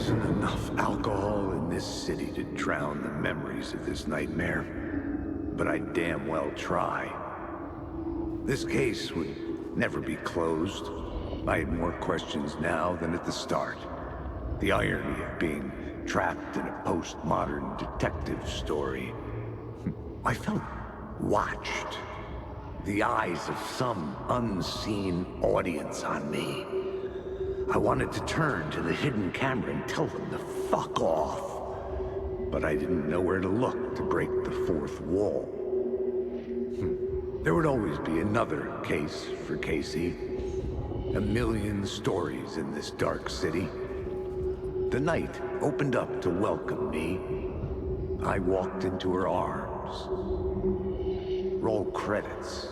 wasn't enough alcohol in this city to drown the memories of this nightmare, but I'd damn well try. This case would never be closed. I had more questions now than at the start. The irony of being trapped in a postmodern detective story. I felt watched. The eyes of some unseen audience on me. I wanted to turn to the hidden camera and tell them to fuck off. But I didn't know where to look to break the fourth wall. There would always be another case for Casey. A million stories in this dark city. The night opened up to welcome me. I walked into her arms. Roll credits.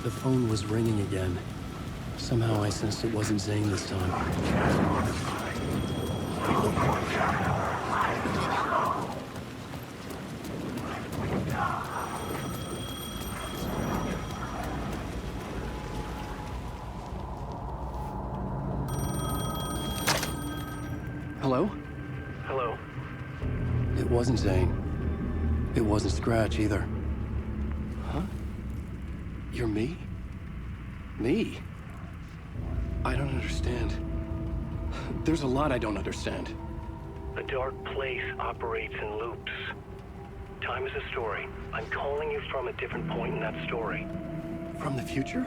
The phone was ringing again. Somehow I sensed it wasn't Zane this time. Hello? Hello. It wasn't Zane. It wasn't Scratch either. Huh? You're me? Me? I don't understand. There's a lot I don't understand. The dark place operates in loops. Time is a story. I'm calling you from a different point in that story. From the future?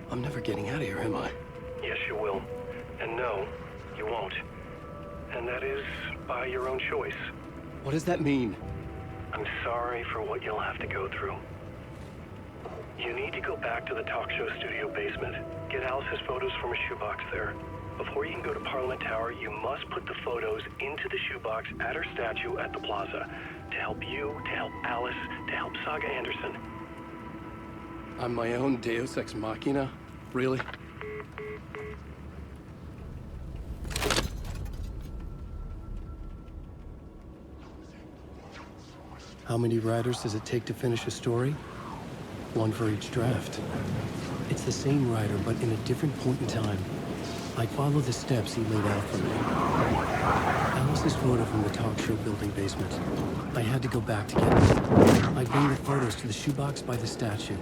I'm never getting out of here, am I? Yes, you will. And no, you won't. And that is by your own choice. What does that mean? I'm sorry for what you'll have to go through. You need to go back to the talk show studio basement. Get Alice's photos from a shoebox there. Before you can go to Parliament Tower, you must put the photos into the shoebox at her statue at the plaza. To help you, to help Alice, to help Saga Anderson. I'm my own Deus Ex Machina? Really? How many writers does it take to finish a story? One for each draft. It's the same writer, but in a different point in time. I follow the steps he laid out for me. Alice's photo from the talk show building basement. I had to go back to get it. I bring the photos to the shoebox by the statue.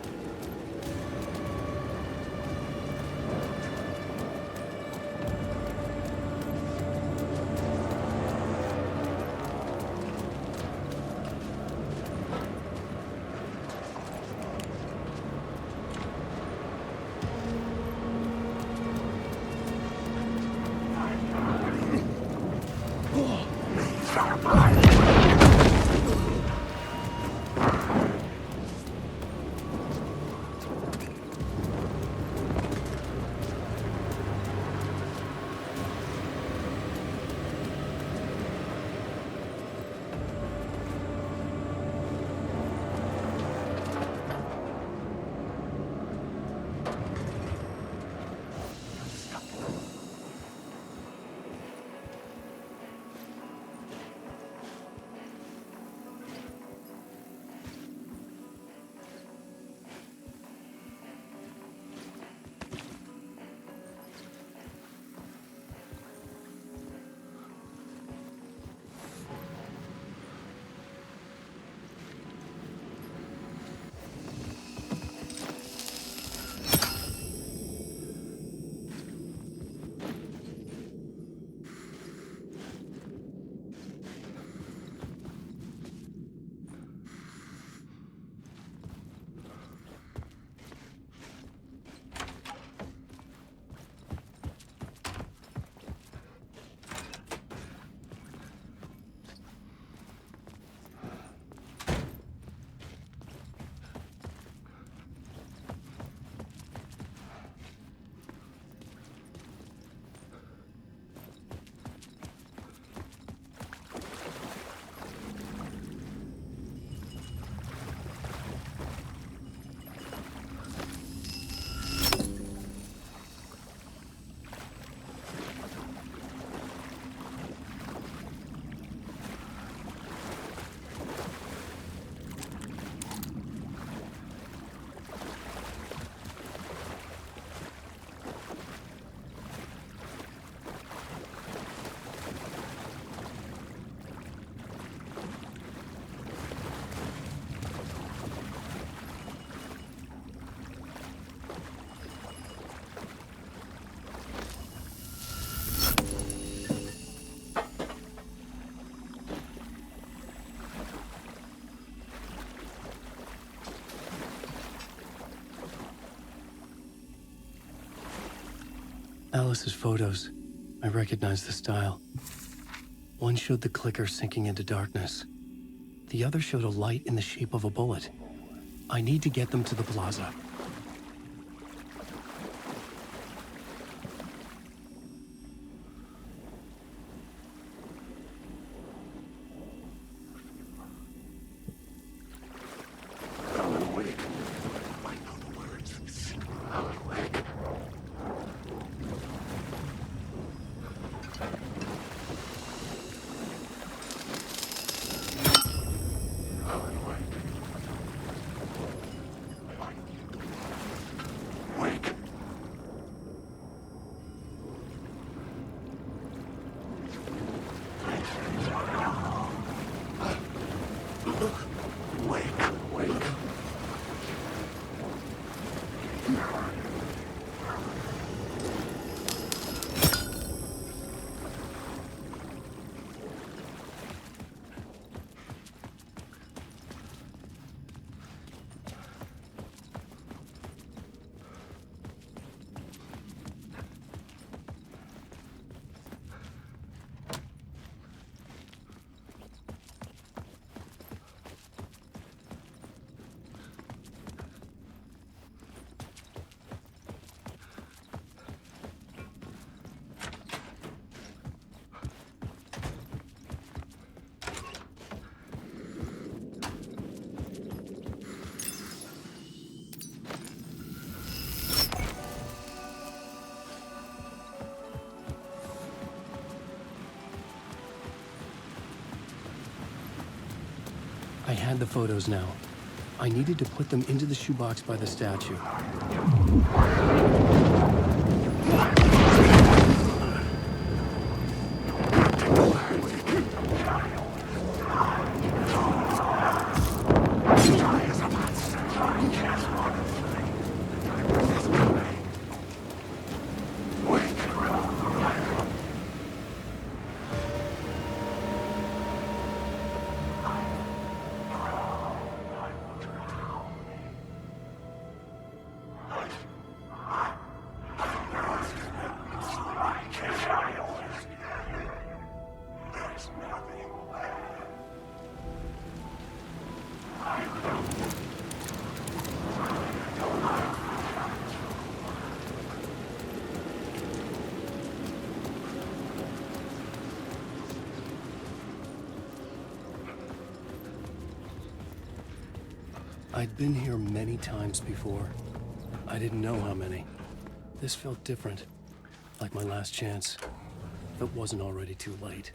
Alice's photos. I recognize the style. One showed the clicker sinking into darkness. The other showed a light in the shape of a bullet. I need to get them to the plaza. had the photos now. I needed to put them into the shoebox by the statue. I'd been here many times before. I didn't know how many. This felt different, like my last chance, if it wasn't already too late.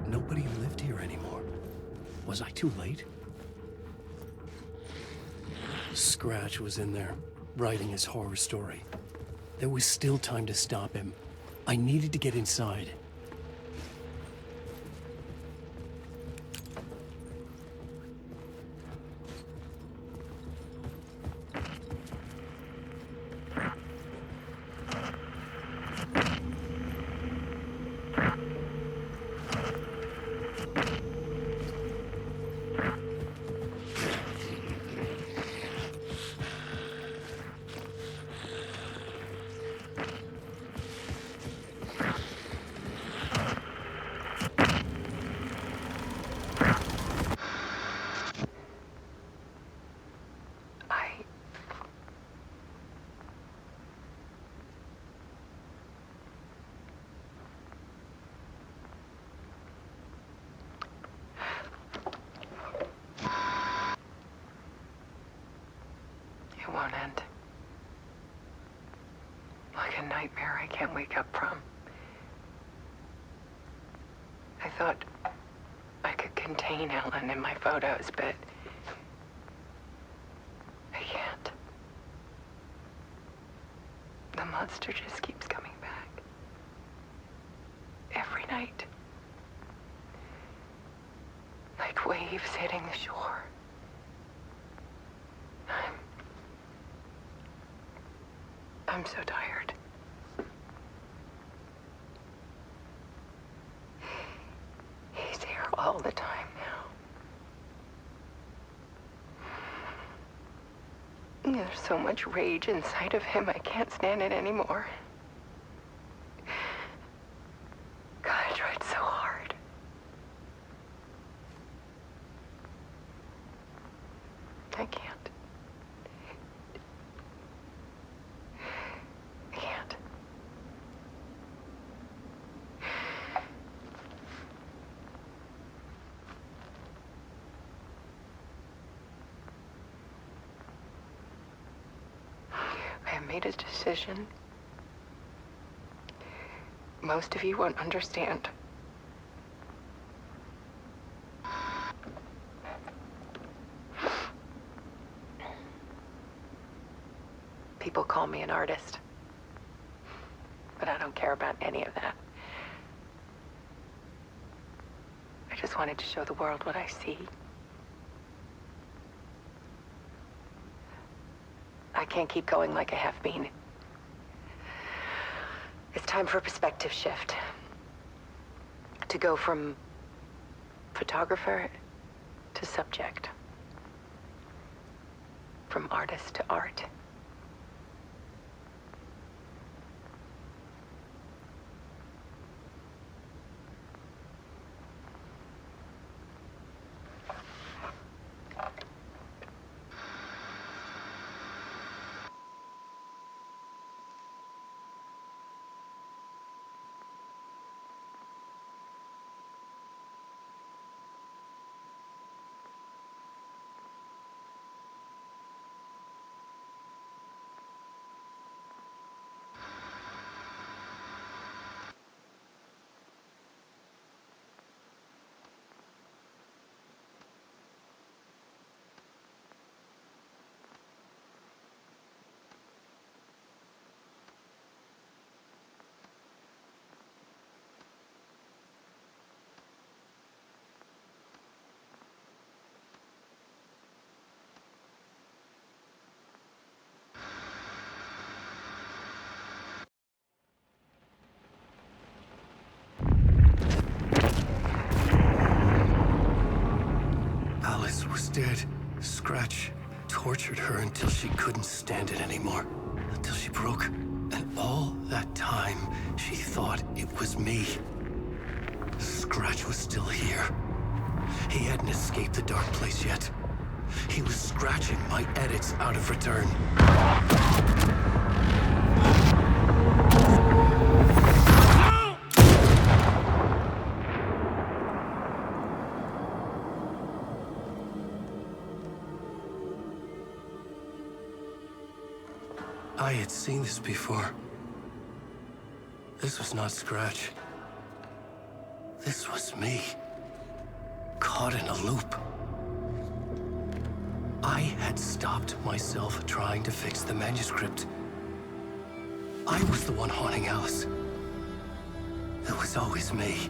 Nobody lived here anymore. Was I too late? Scratch was in there, writing his horror story. There was still time to stop him. I needed to get inside. It won't end. Like a nightmare I can't wake up from. I thought I could contain Ellen in my photos, but I can't. The monster just keeps coming back. Every night. Like waves hitting the shore. I'm so tired. He's here all the time now. There's so much rage inside of him, I can't stand it anymore. God, I tried so hard. I can't. I made a decision. Most of you won't understand. People call me an artist, but I don't care about any of that. I just wanted to show the world what I see. I can't keep going like I have been. It's time for a perspective shift. To go from photographer to subject. From artist to art. was dead. Scratch tortured her until she couldn't stand it anymore. Until she broke. And all that time, she thought it was me. Scratch was still here. He hadn't escaped the dark place yet. He was scratching my edits out of return. I had seen this before. This was not Scratch. This was me. Caught in a loop. I had stopped myself trying to fix the manuscript. I was the one haunting Alice. It was always me.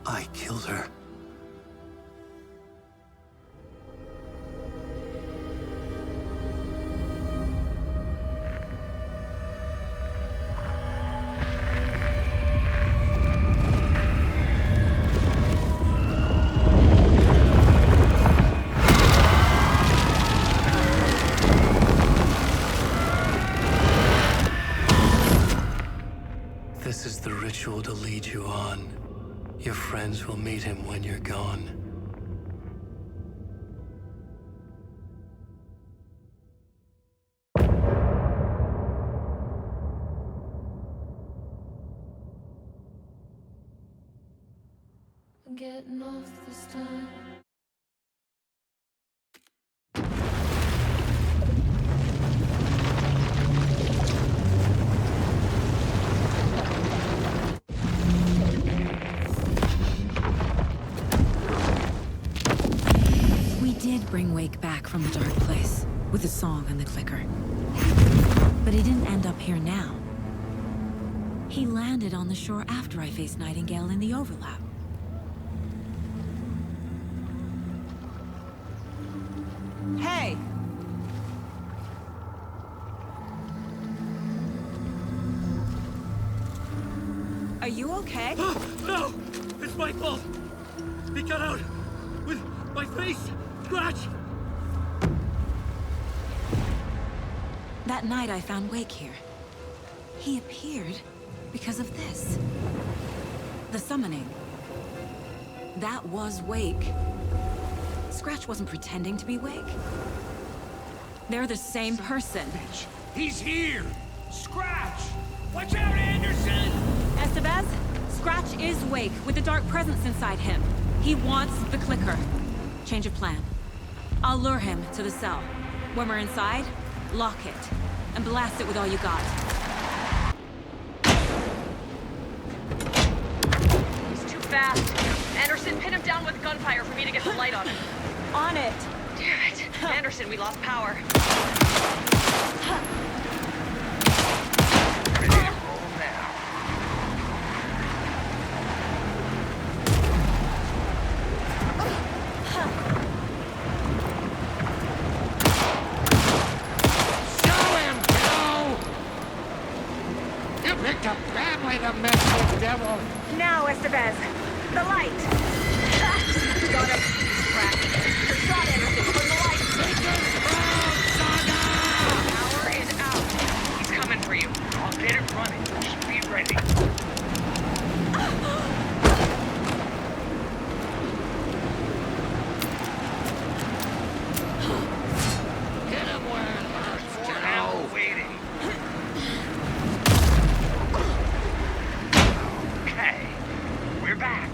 I killed her. This is the ritual to lead you on. Your friends will meet him when you're gone. I'm getting off this time. Bring Wake back from the dark place with the song and the clicker. But he didn't end up here now. He landed on the shore after I faced Nightingale in the overlap. Hey! Are you okay? No! It's my fault! He got out with my face! Scratch! That night I found Wake here. He appeared because of this. The summoning. That was Wake. Scratch wasn't pretending to be Wake. They're the same person. He's here! Scratch! Watch out, Anderson! Estevez, Scratch is Wake with the dark presence inside him. He wants the clicker. Change of plan. I'll lure him to the cell. When we're inside, lock it, and blast it with all you got. He's too fast. Anderson, pin him down with gunfire for me to get the light on him. On it! Damn it. Anderson, we lost power. Ready to roll now. Picked up badly the mess, devil! Now, Estevez. The light. Got him. Crack. Good shot, Anderson. From the light. Saga! Power is out. He's coming for you. I'll get it running. Just be ready. Get him where it hurts. For now, waiting. Okay, we're back.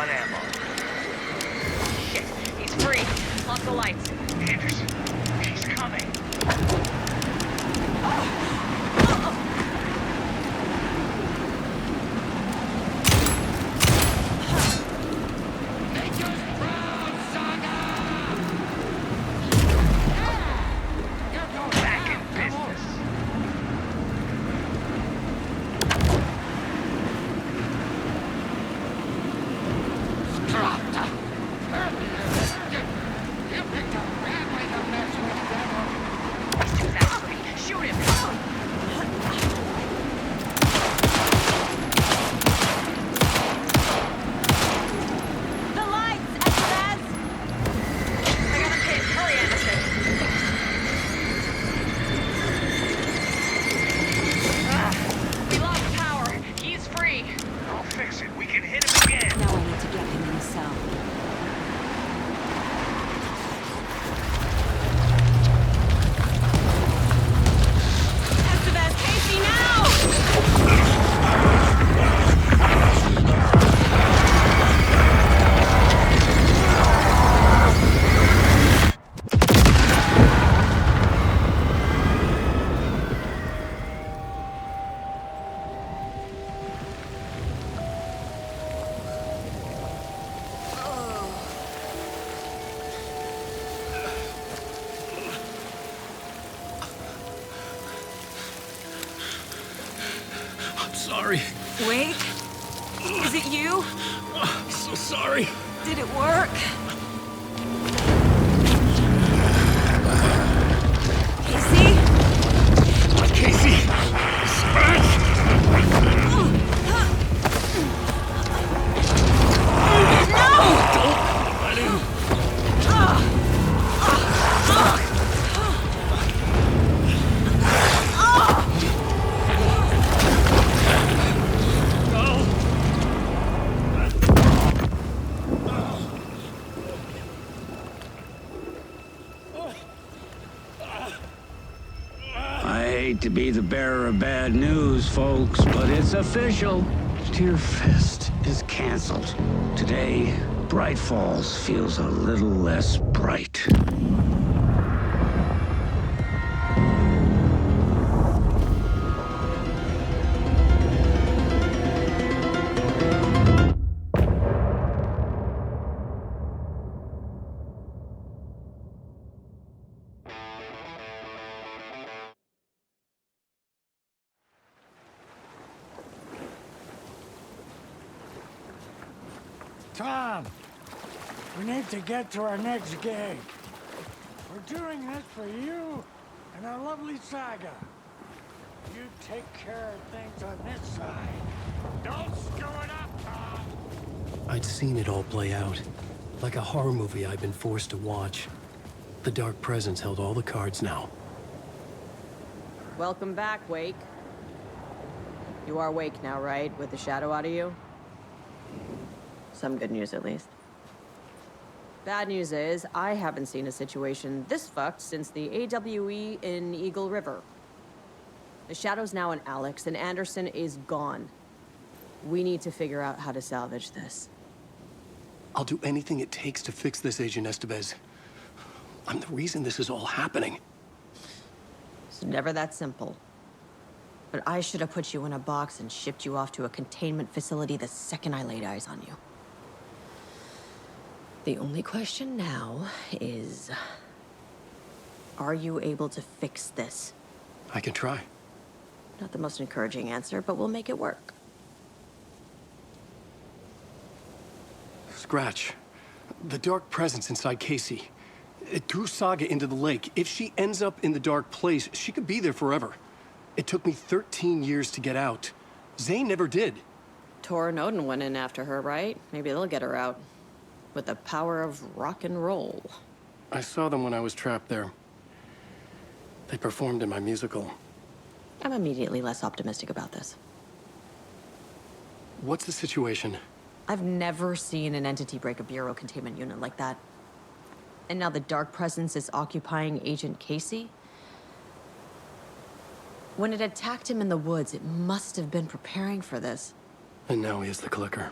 on ammo. Shit, he's free. Off the lights. Anderson, he's coming. Make us proud, Saga! Back in business. You picked a bad way to mess with Devil. He's too fast for me. Shoot him. The lights, Estevez! I got a pin. Hurry, Anderson. We lost power. He's free. I'll fix it. We can hit him again. Now I need to get him in the cell. Estevez, Casey, now! I'm sorry. Wake? Is it you? I'm so sorry. Did it work? Casey? Casey! Scratch! Let him. I hate to be the bearer of bad news, folks, but it's official. Tear Fest is canceled. Today, Bright Falls feels a little less bright. Tom, we need to get to our next gig. We're doing this for you and our lovely Saga. You take care of things on this side. Don't screw it up, Tom! I'd seen it all play out. Like a horror movie I'd been forced to watch. The Dark Presence held all the cards now. Welcome back, Wake. You are Wake now, right? With the shadow out of you? Some good news, at least. Bad news is, I haven't seen a situation this fucked since the AWE in Eagle River. The shadow's now in Alex, and Anderson is gone. We need to figure out how to salvage this. I'll do anything it takes to fix this, Agent Estevez. I'm the reason this is all happening. It's never that simple. But I should have put you in a box and shipped you off to a containment facility the second I laid eyes on you. The only question now is, are you able to fix this? I can try. Not the most encouraging answer, but we'll make it work. Scratch. The Dark Presence inside Casey. It threw Saga into the lake. If she ends up in the dark place, she could be there forever. It took me 13 years to get out. Zane never did. Tor and Odin went in after her, right? Maybe they'll get her out. With the power of rock and roll. I saw them when I was trapped there. They performed in my musical. I'm immediately less optimistic about this. What's the situation? I've never seen an entity break a Bureau containment unit like that. And now the Dark Presence is occupying Agent Casey? When it attacked him in the woods, it must have been preparing for this. And now he has the clicker.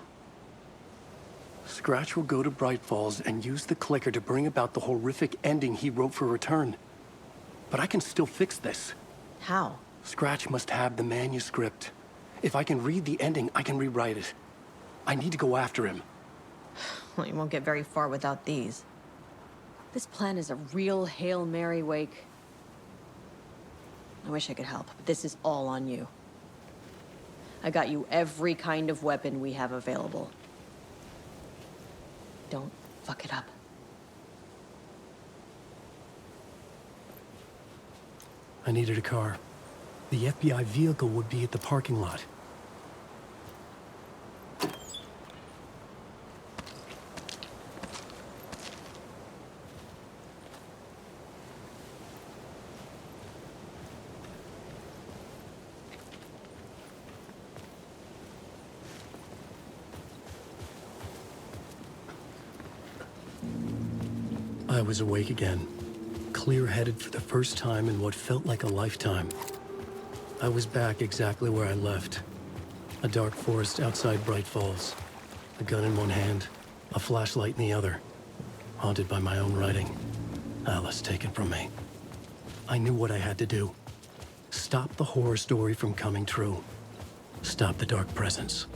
Scratch will go to Bright Falls and use the clicker to bring about the horrific ending he wrote for Return. But I can still fix this. How? Scratch must have the manuscript. If I can read the ending, I can rewrite it. I need to go after him. Well, you won't get very far without these. This plan is a real Hail Mary, Wake. I wish I could help, but this is all on you. I got you every kind of weapon we have available. Don't fuck it up. I needed a car. The FBI vehicle would be at the parking lot. I was awake again, clear-headed for the first time in what felt like a lifetime. I was back exactly where I left. A dark forest outside Bright Falls. A gun in one hand, a flashlight in the other. Haunted by my own writing. Alice taken from me. I knew what I had to do. Stop the horror story from coming true. Stop the dark presence.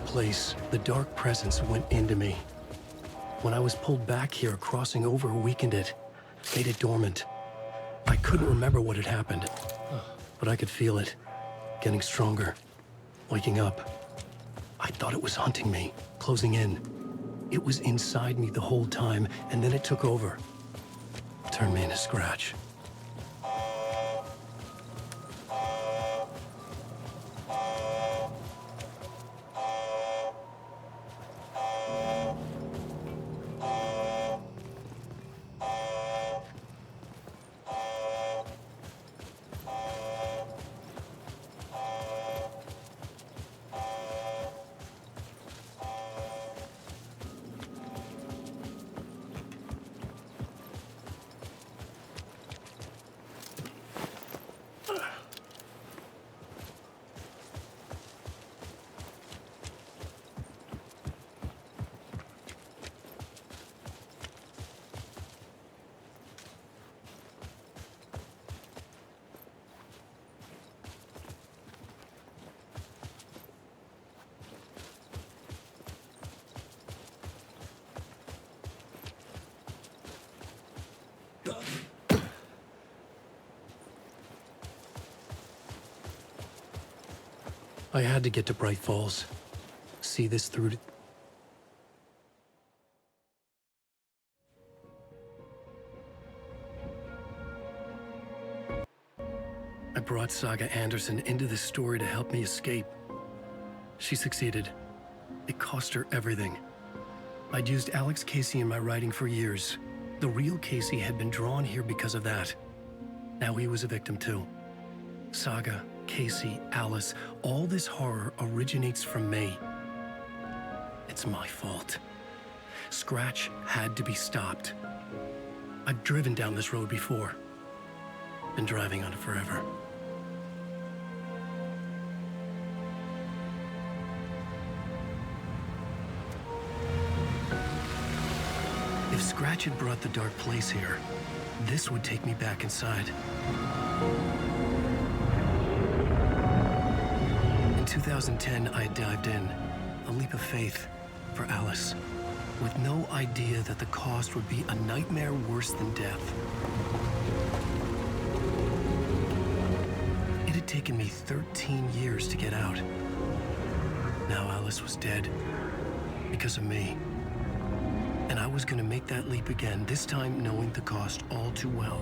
place, the dark presence went into me. When I was pulled back here, crossing over weakened it, made it dormant. I couldn't remember what had happened, but I could feel it, getting stronger, waking up. I thought it was hunting me, closing in. It was inside me the whole time, and then it took over. Turned me into Scratch. I had to get to Bright Falls. See this through to... I brought Saga Anderson into this story to help me escape. She succeeded. It cost her everything. I'd used Alex Casey in my writing for years. The real Casey had been drawn here because of that. Now he was a victim too. Saga, Casey, Alice, all this horror originates from me. It's my fault. Scratch had to be stopped. I've driven down this road before. Been driving on it forever. If Scratch had brought the dark place here, this would take me back inside. In 2010, I dived in, a leap of faith for Alice, with no idea that the cost would be a nightmare worse than death. It had taken me 13 years to get out. Now Alice was dead, because of me. And I was gonna make that leap again, this time knowing the cost all too well.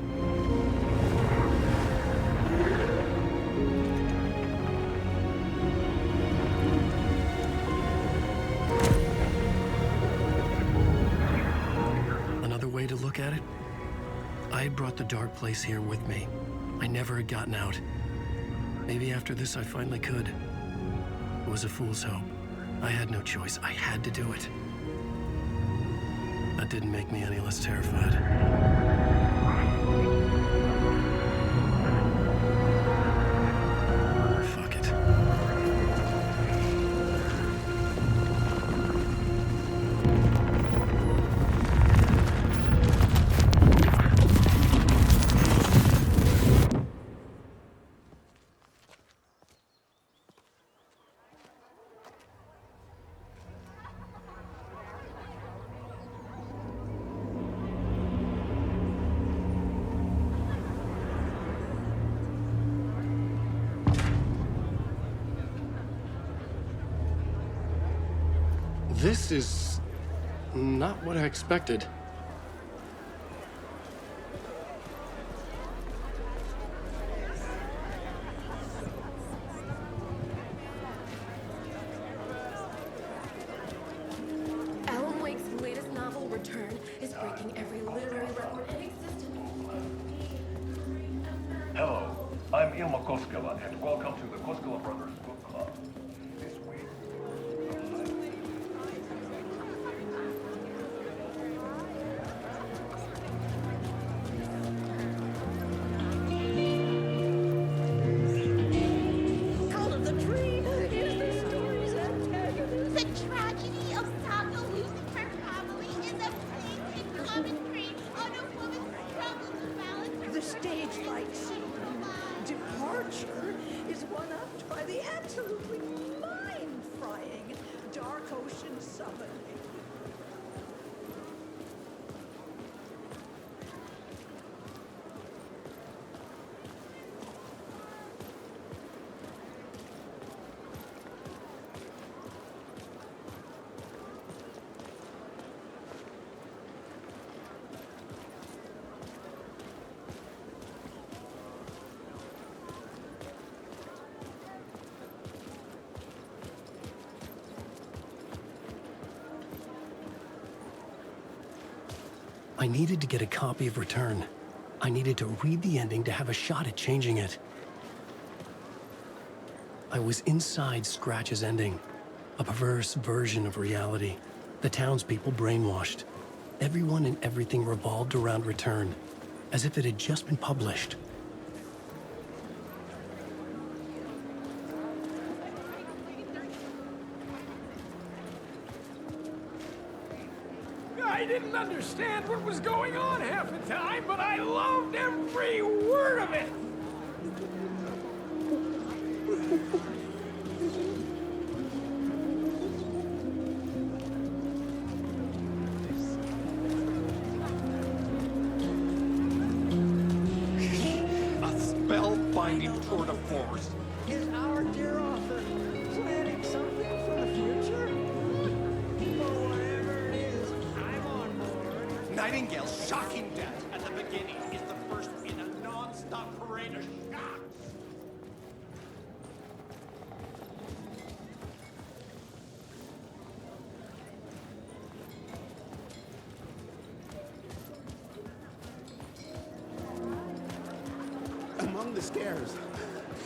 Another way to look at it, I had brought the dark place here with me. I never had gotten out. Maybe after this I finally could. It was a fool's hope. I had no choice. I had to do it. That didn't make me any less terrified. Fuck it. This is not what I expected. Alan Wake's latest novel, Return, is breaking every literary record in existence. Hello, I'm Ilma Koskela, and welcome to the Koskela Brothers Book Club. This week... Call of the Dream is the story's antagonist. The tragedy of Saga losing her family is a plain commentary on a woman's struggle to balance The stage light scene, Departure, is one-upped by the absolutely mind-frying I needed to get a copy of Return. I needed to read the ending to have a shot at changing it. I was inside Scratch's ending, a perverse version of reality. The townspeople brainwashed. Everyone and everything revolved around Return, as if it had just been published. I didn't understand what was going on half the time, but I loved every word of it! A spellbinding tour de force. Is our dear author planning something for the future? Or whatever it is, I'm on board. Nightingale's shocking death at the beginning is the first in a non-stop parade of shocks. Among the scares,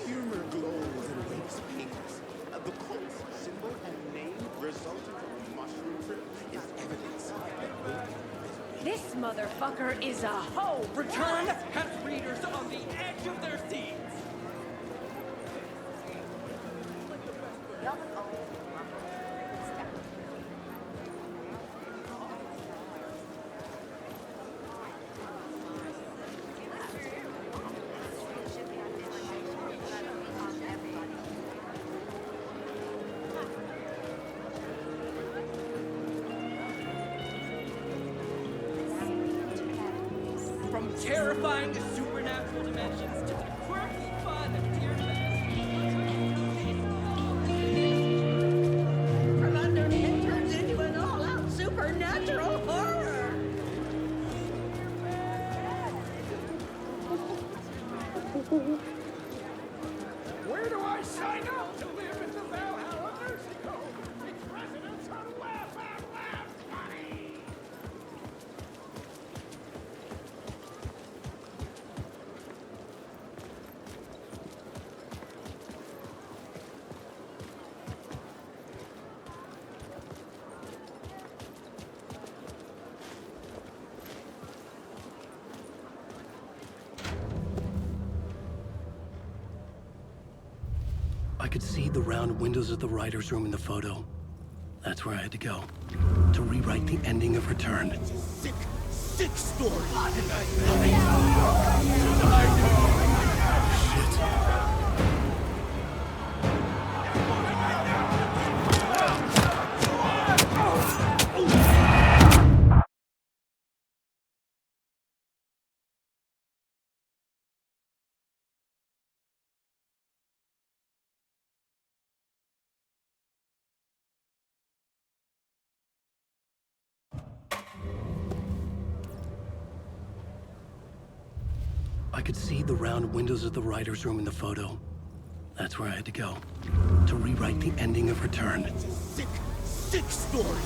humor glows and wakes painters. The cult's symbol and name resulting from a mushroom trip is evidence that This motherfucker is a hoe! Return has readers on the edge of their seats. From terrifying supernatural dimensions to the quirky fun of Dear From under it turns into an all-out supernatural horror! Where do I sign up to live in the Valhalla nursing home? Its residents are laugh money! I could see the round windows of the writer's room in the photo. That's where I had to go, to rewrite the ending of Return. sick story. I could see the round windows of the writer's room in the photo. That's where I had to go, to rewrite the ending of Return. Sick story.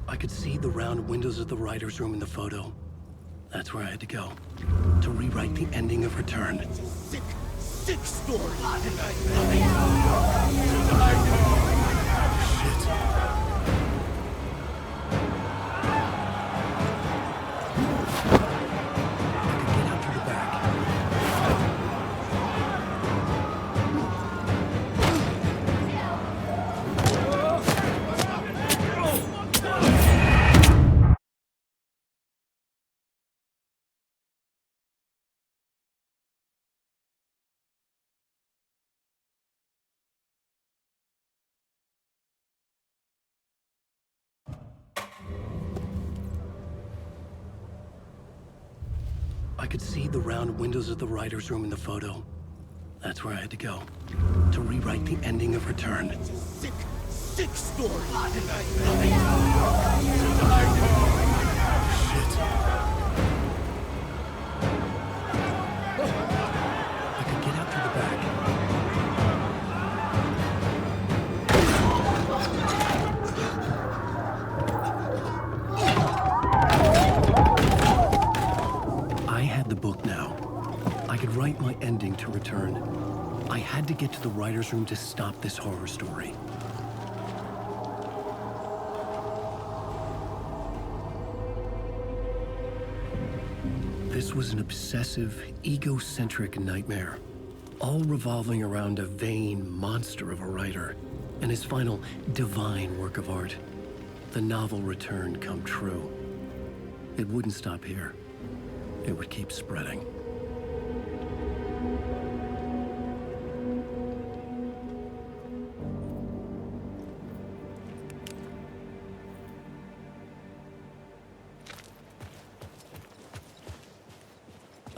I could see the round windows of the writer's room in the photo. That's where I had to go, to rewrite the ending of Return. Sick story. Shit. I could see the round windows of the writer's room in the photo. That's where I had to go, to rewrite the ending of Return. It's a sick, sick story. Shit. I could get out through the back. I had the book now. I could write my ending to Return. I had to get to the writer's room to stop this horror story. This was an obsessive, egocentric nightmare, all revolving around a vain monster of a writer and his final divine work of art, the novel Return come true. It wouldn't stop here. It would keep spreading.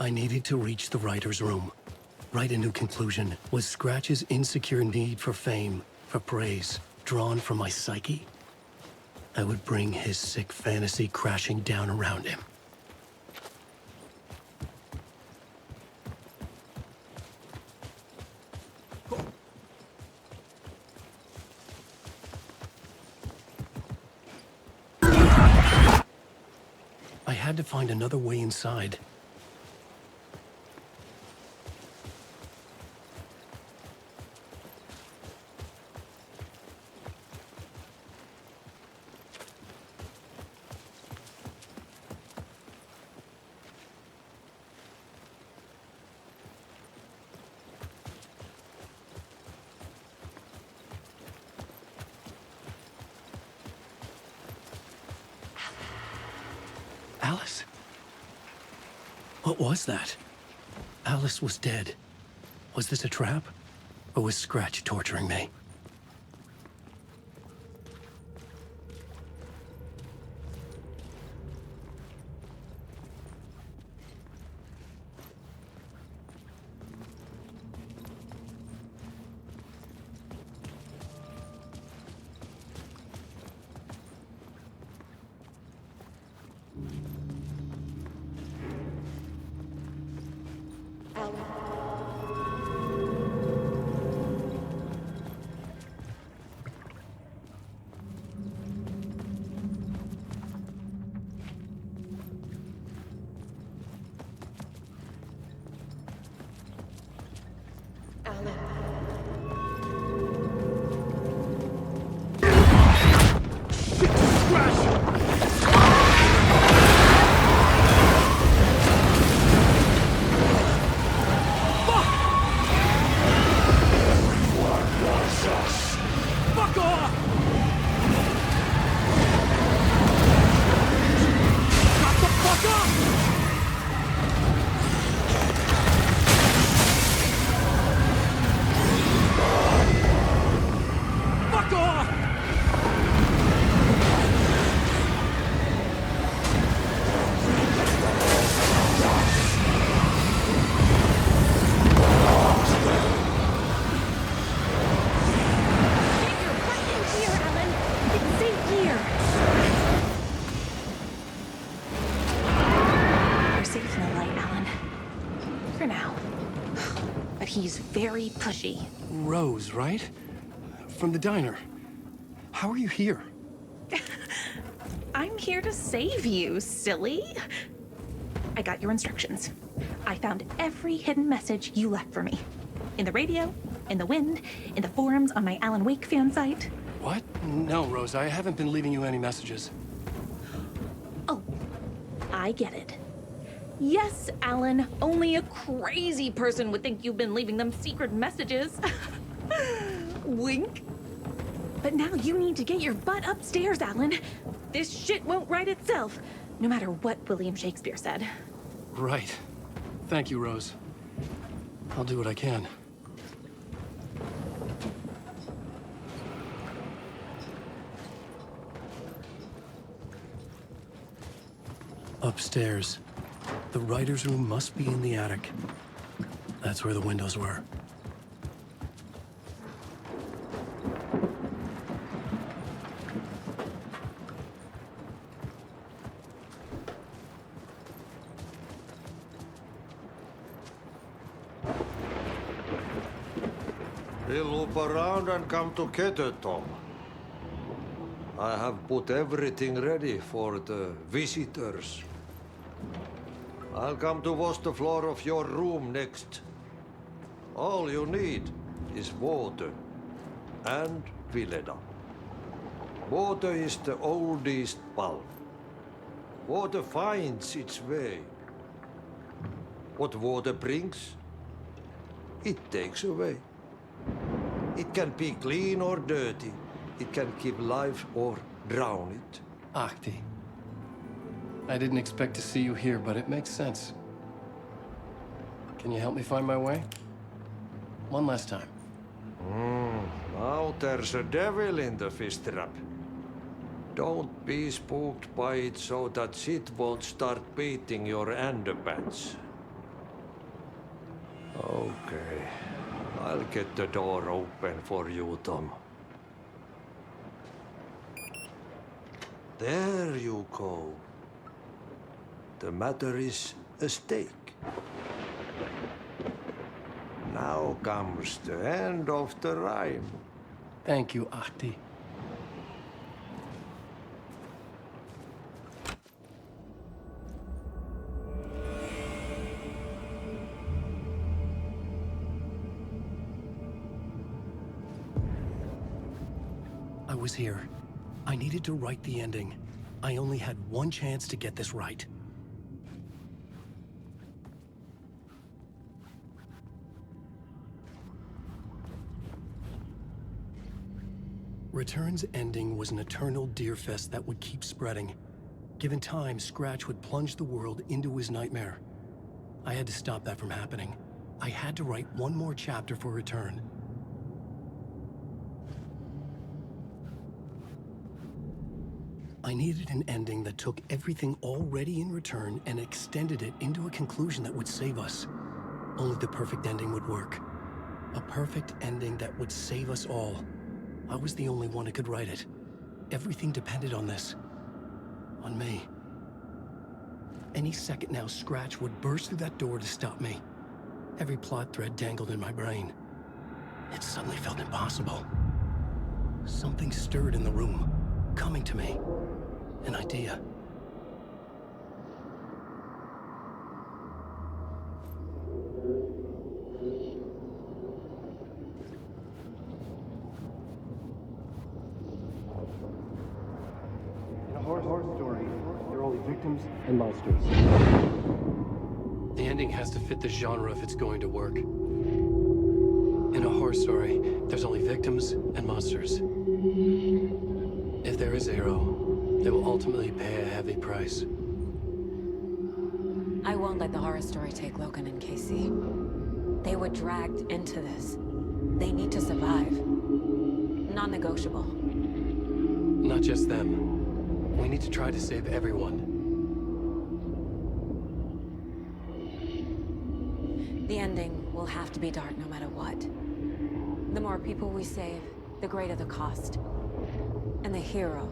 I needed to reach the writer's room. Write a new conclusion. Was Scratch's insecure need for fame, for praise, drawn from my psyche? I would bring his sick fantasy crashing down around him. I had to find another way inside. Alice? What was that? Alice was dead. Was this a trap? Or was Scratch torturing me? He's very pushy. Rose, right? From the diner. How are you here? I'm here to save you, silly. I got your instructions. I found every hidden message you left for me. In the radio, in the wind, in the forums on my Alan Wake fan site. What? No, Rose, I haven't been leaving you any messages. Oh, I get it. Yes, Alan, only a crazy person would think you've been leaving them secret messages. Wink. But now you need to get your butt upstairs, Alan. This shit won't right itself, no matter what William Shakespeare said. Right. Thank you, Rose. I'll do what I can. Upstairs. The writer's room must be in the attic. That's where the windows were. We'll loop around and come together, Tom. I have put everything ready for the visitors. I'll come to wash the floor of your room next. All you need is water and Vileda. Water is the oldest bulb. Water finds its way. What water brings, it takes away. It can be clean or dirty. It can keep life or drown it. Ahti. I didn't expect to see you here, but it makes sense. Can you help me find my way? One last time. Now there's a devil in the fish trap. Don't be spooked by it so that shit won't start beating your underpants. Okay. I'll get the door open for you, Tom. There you go. The matter is a stake. Now comes the end of the rhyme. Thank you, Ahti. I was here. I needed to write the ending. I only had one chance to get this right. Return's ending was an eternal deerfest that would keep spreading. Given time, Scratch would plunge the world into his nightmare. I had to stop that from happening. I had to write one more chapter for Return. I needed an ending that took everything already in Return and extended it into a conclusion that would save us. Only the perfect ending would work. A perfect ending that would save us all. I was the only one who could write it. Everything depended on this. On me. Any second now, Scratch would burst through that door to stop me. Every plot thread dangled in my brain. It suddenly felt impossible. Something stirred in the room, coming to me. An idea. In a horror story, there are only victims and monsters. The ending has to fit the genre if it's going to work. In a horror story, there's only victims and monsters. If there is Arrow, they will ultimately pay a heavy price. I won't let the horror story take Logan and Casey. They were dragged into this. They need to survive. Non-negotiable. Not just them. We need to try to save everyone. The ending will have to be dark no matter what. The more people we save, the greater the cost. And the hero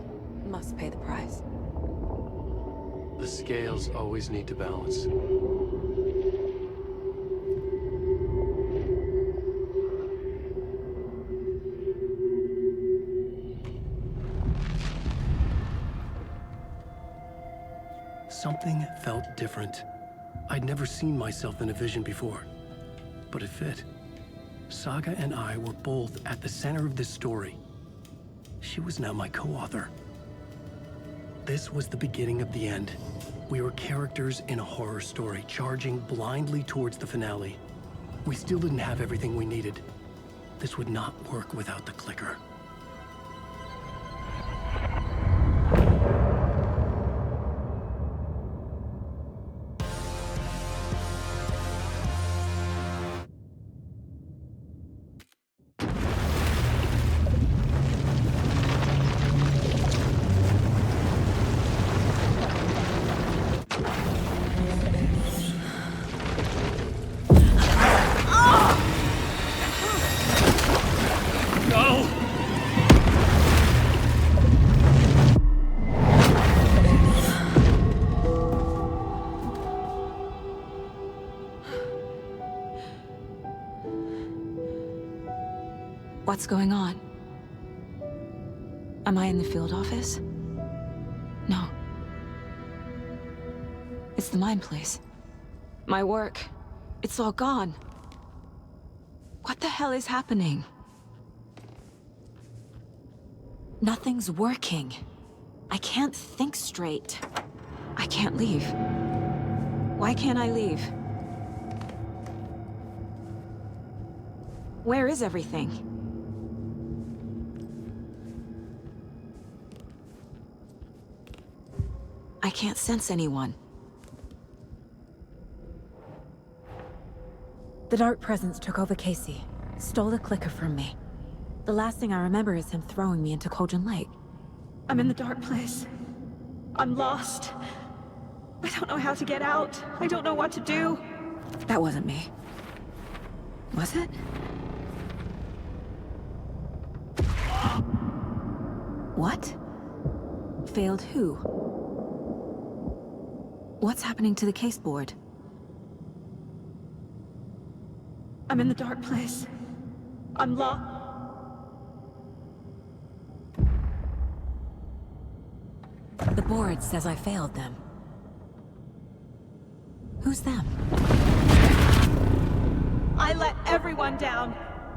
must pay the price. The scales always need to balance. Something felt different. I'd never seen myself in a vision before, but it fit. Saga and I were both at the center of this story. She was now my co-author. This was the beginning of the end. We were characters in a horror story, charging blindly towards the finale. We still didn't have everything we needed. This would not work without the clicker. What's going on? Am I in the field office? No. It's the mine place. My work. It's all gone. What the hell is happening? Nothing's working. I can't think straight. I can't leave. Why can't I leave? Where is everything? I can't sense anyone. The Dark Presence took over Casey, stole the clicker from me. The last thing I remember is him throwing me into Cauldron Lake. I'm in the dark place. I'm lost. I don't know how to get out. I don't know what to do. That wasn't me. Was it? What? Failed who? What's happening to the case board? I'm in the dark place. I'm lost. The board says I failed them. Who's them? I let everyone down.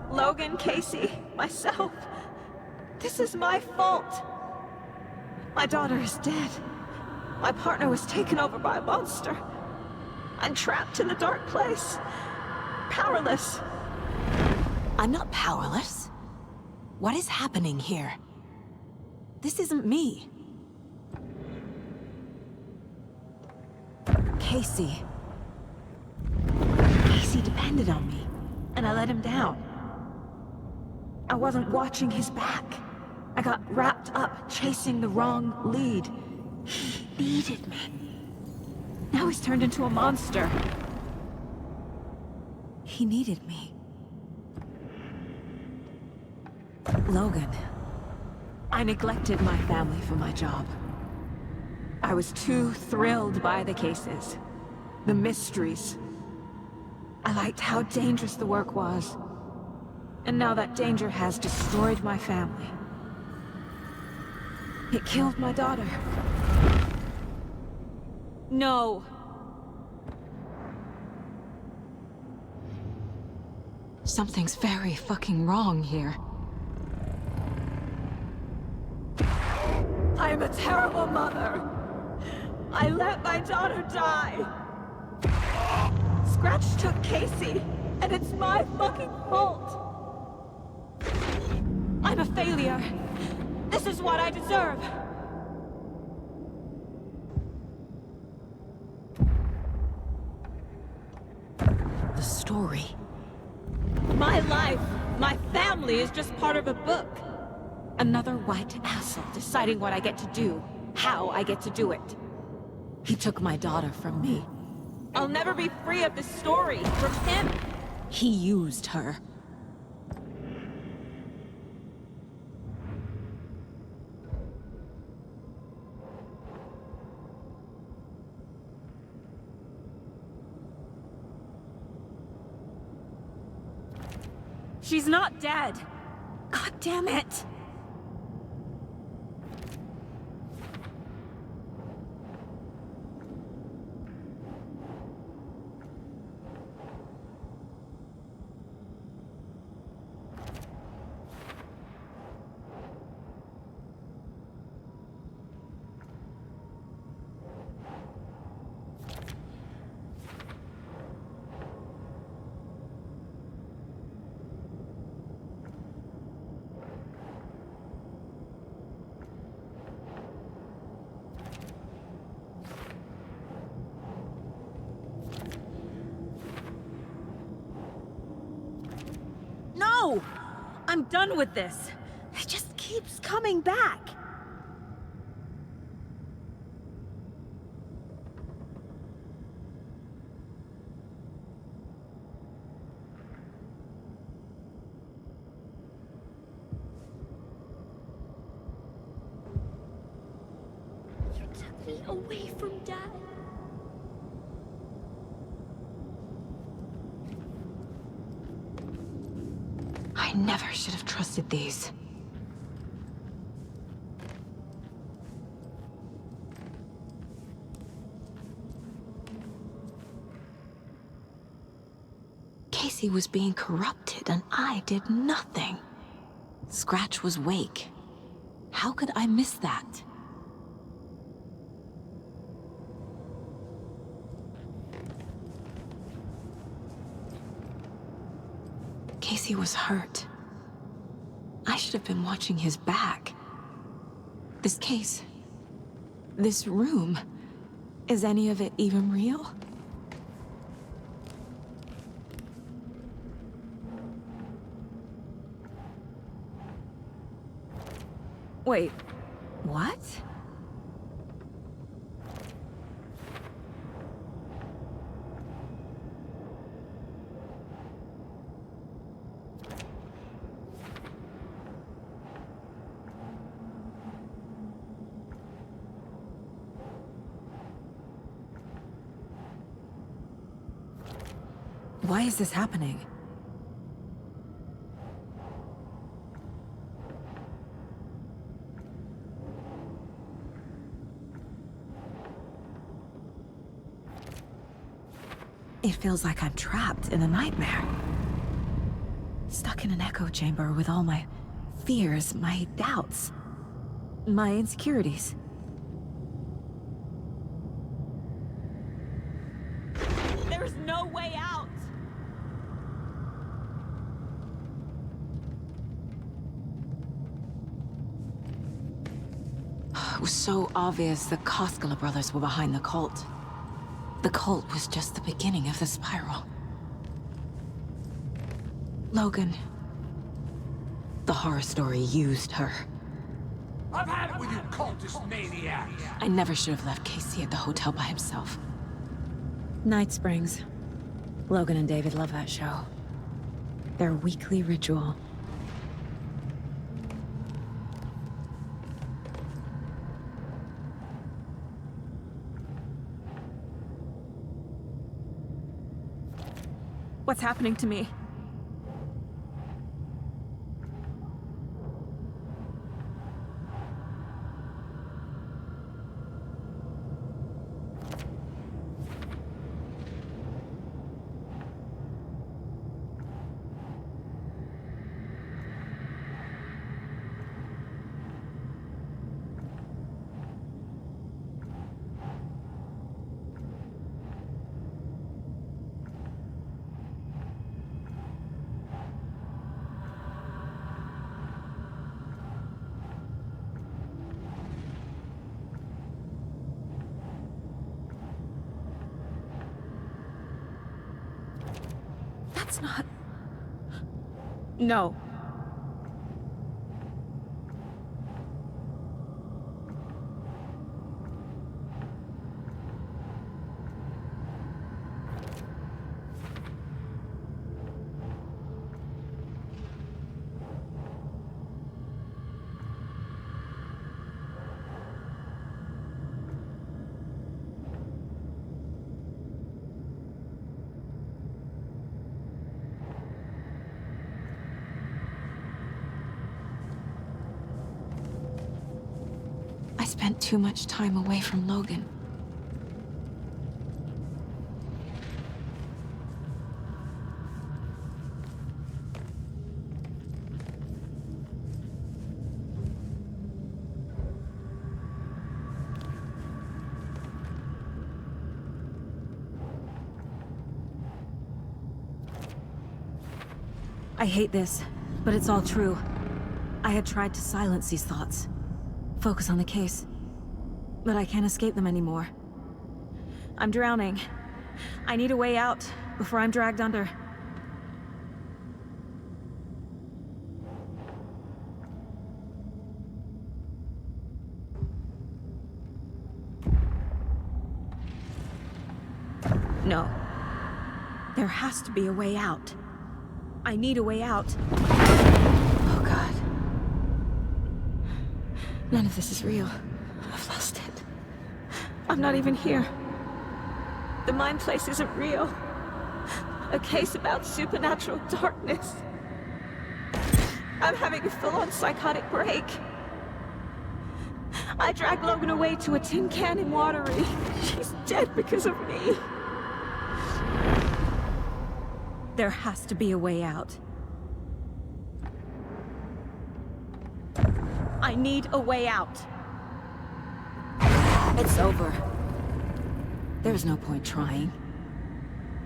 Logan, Casey, myself. This is my fault. My daughter is dead. My partner was taken over by a monster. I'm trapped in the dark place. Powerless. I'm not powerless. What is happening here? This isn't me. Casey. Casey depended on me, and I let him down. I wasn't watching his back. I got wrapped up chasing the wrong lead. He needed me. Now he's turned into a monster. He needed me. Logan. I neglected my family for my job. I was too thrilled by the cases, the mysteries. I liked how dangerous the work was. And now that danger has destroyed my family. It killed my daughter. No. Something's very fucking wrong here. I'm a terrible mother. I let my daughter die. Scratch took Casey, and it's my fucking fault. I'm a failure. This is what I deserve. The story. My life, my family is just part of a book. Another white asshole deciding what I get to do, how I get to do it. He took my daughter from me. I'll never be free of this story from him. He used her. She's not dead. God damn it. No! I'm done with this. It just keeps coming back. You took me away from Dad. I I never should have trusted these. Casey was being corrupted, and I did nothing. Scratch was Wake. How could I miss that? Casey was hurt. I should have been watching his back. This case, this room, is any of it even real? Wait, what? Why is this happening? It feels like I'm trapped in a nightmare. Stuck in an echo chamber with all my fears, my doubts, my insecurities. There's no way out! It was so obvious the Koskela brothers were behind the cult. The cult was just the beginning of the spiral. Logan. The horror story used her. I've had it with you cultist maniacs! I never should have left Casey at the hotel by himself. Night Springs. Logan and David love that show. Their weekly ritual. What's happening to me? That's not... No. I spent too much time away from Logan. I hate this, but it's all true. I had tried to silence these thoughts. Focus on the case. But I can't escape them anymore. I'm drowning. I need a way out before I'm dragged under. No. There has to be a way out. I need a way out. Oh, God. None of this is real. I've lost it. I'm not even here. The mind place isn't real. A case about supernatural darkness. I'm having a full-on psychotic break. I dragged Logan away to a tin can in Watery. She's dead because of me. There has to be a way out. I need a way out. It's over. There's no point trying.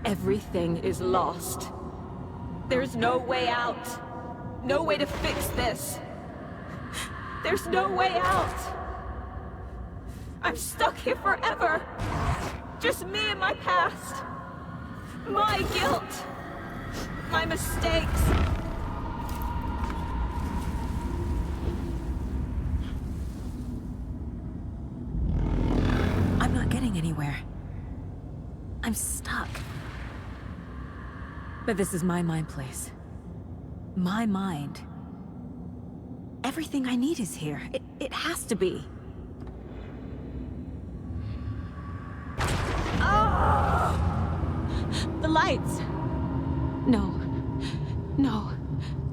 Everything is lost. There's no way out. No way to fix this. There's no way out. I'm stuck here forever. Just me and my past. My guilt. My mistakes. I'm not getting anywhere. I'm stuck. But this is my mind place. My mind. Everything I need is here. It has to be. Oh! The lights! No. No.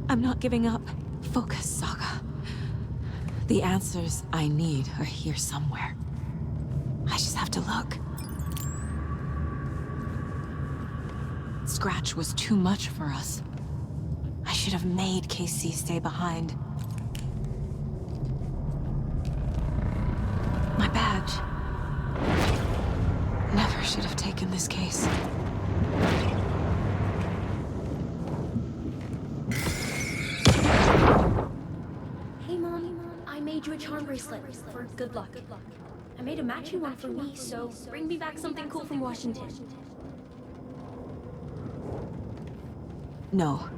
I'm not giving up. Focus, Saga. The answers I need are here somewhere. I just have to look. Scratch was too much for us. I should have made KC stay behind. My badge. Never should have taken this case. Hey, Mom. I made you a charm bracelet for good luck. I made a matching one for me, so bring me back something cool from Washington. No.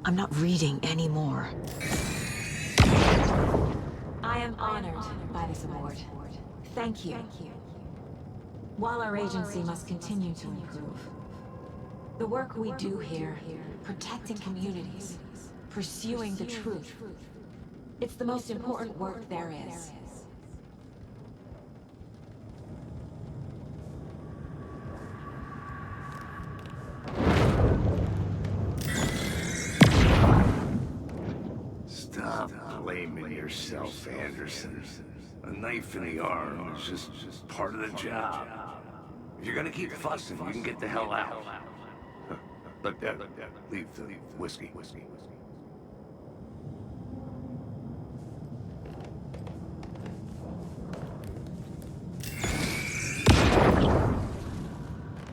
I'm not reading anymore. I am honored by this award. Thank you. While our agency must continue to improve, the work we do here, protecting communities, pursuing the truth, it's the most important work there is. Stop blaming yourself, Anderson. A knife in the arm is just part of the job. If you're gonna keep fussing, you can get the hell out. But leave the whiskey.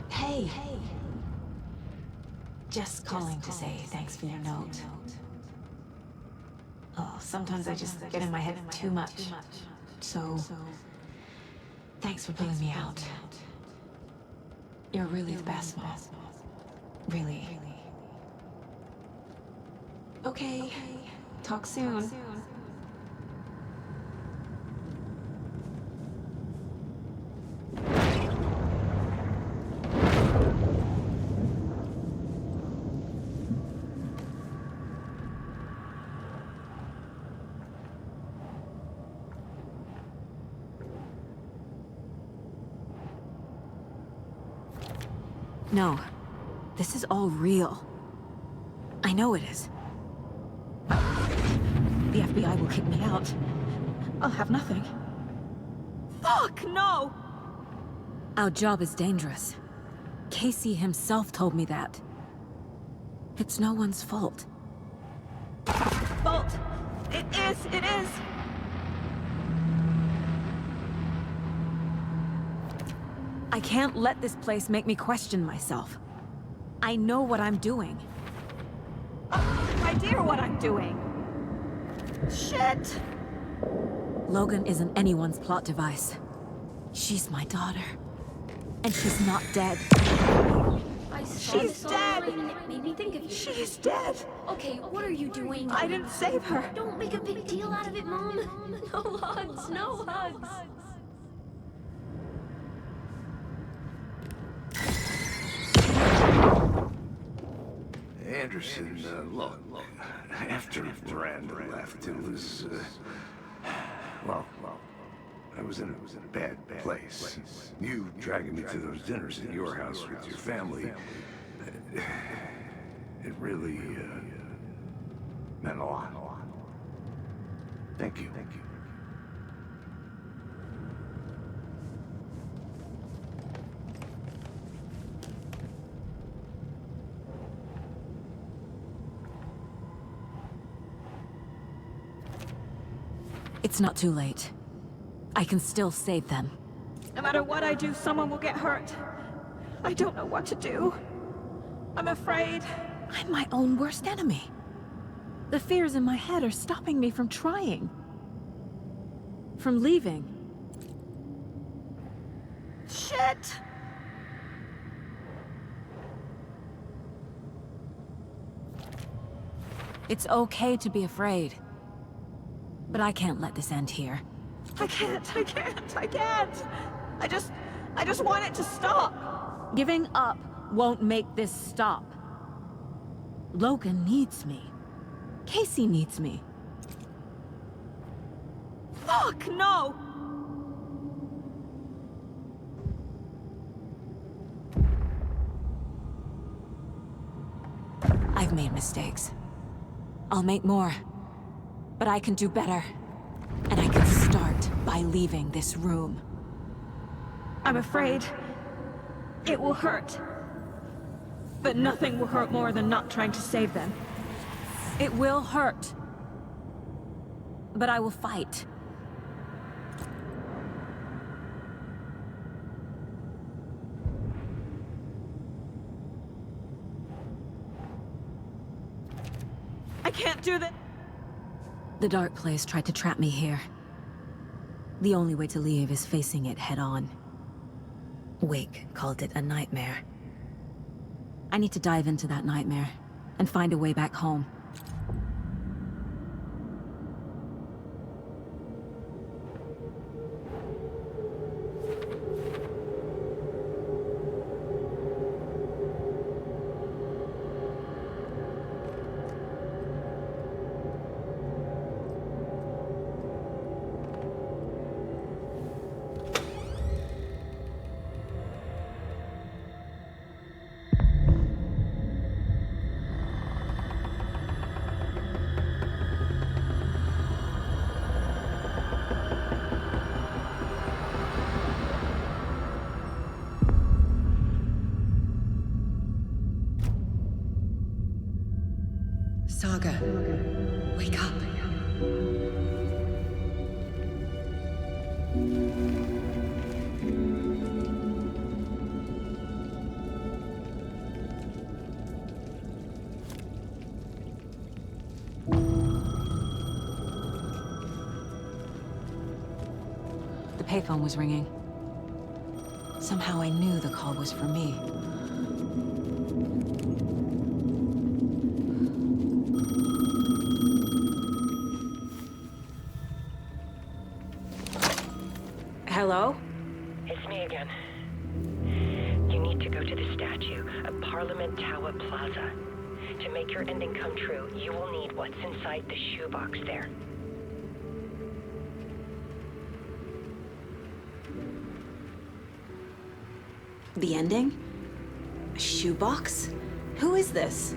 Hey. Just calling to say thanks for your note. Oh, sometimes I just get in my head too much. So, thanks for pulling me out. You're really the best, Mom. Really. Okay. Talk soon. No. This is all real. I know it is. The FBI will kick me out. I'll have nothing. Fuck, no! Our job is dangerous. Casey himself told me that. It's no one's fault. Fault! It is! I can't let this place make me question myself. I know what I'm doing. Idea what I'm doing! Shit! Logan isn't anyone's plot device. She's my daughter. And she's not dead. She's dead! It made me think of you. She's dead! Okay, what are you doing? I didn't save her. Don't make a big deal out of it, Mom. No hugs, no hugs. Anderson, look, after Miranda left, it was, well, I was in a bad place. You dragging me to those dinners at your house with your family, it really, meant a lot. Thank you. It's not too late. I can still save them. No matter what I do, someone will get hurt. I don't know what to do. I'm afraid. I'm my own worst enemy. The fears in my head are stopping me from trying. From leaving. Shit! It's okay to be afraid. But I can't let this end here. I can't. I just want it to stop. Giving up won't make this stop. Logan needs me. Casey needs me. Fuck, no! I've made mistakes. I'll make more. But I can do better. And I can start by leaving this room. I'm afraid it will hurt. But nothing will hurt more than not trying to save them. It will hurt. But I will fight. I can't do that. The dark place tried to trap me here. The only way to leave is facing it head-on. Wake called it a nightmare. I need to dive into that nightmare and find a way back home. Saga, wake up. The payphone was ringing. Somehow I knew the call was for me. Hello? It's me again. You need to go to the statue at Parliament Tower Plaza. To make your ending come true, you will need what's inside the shoebox there. The ending? A shoebox? Who is this?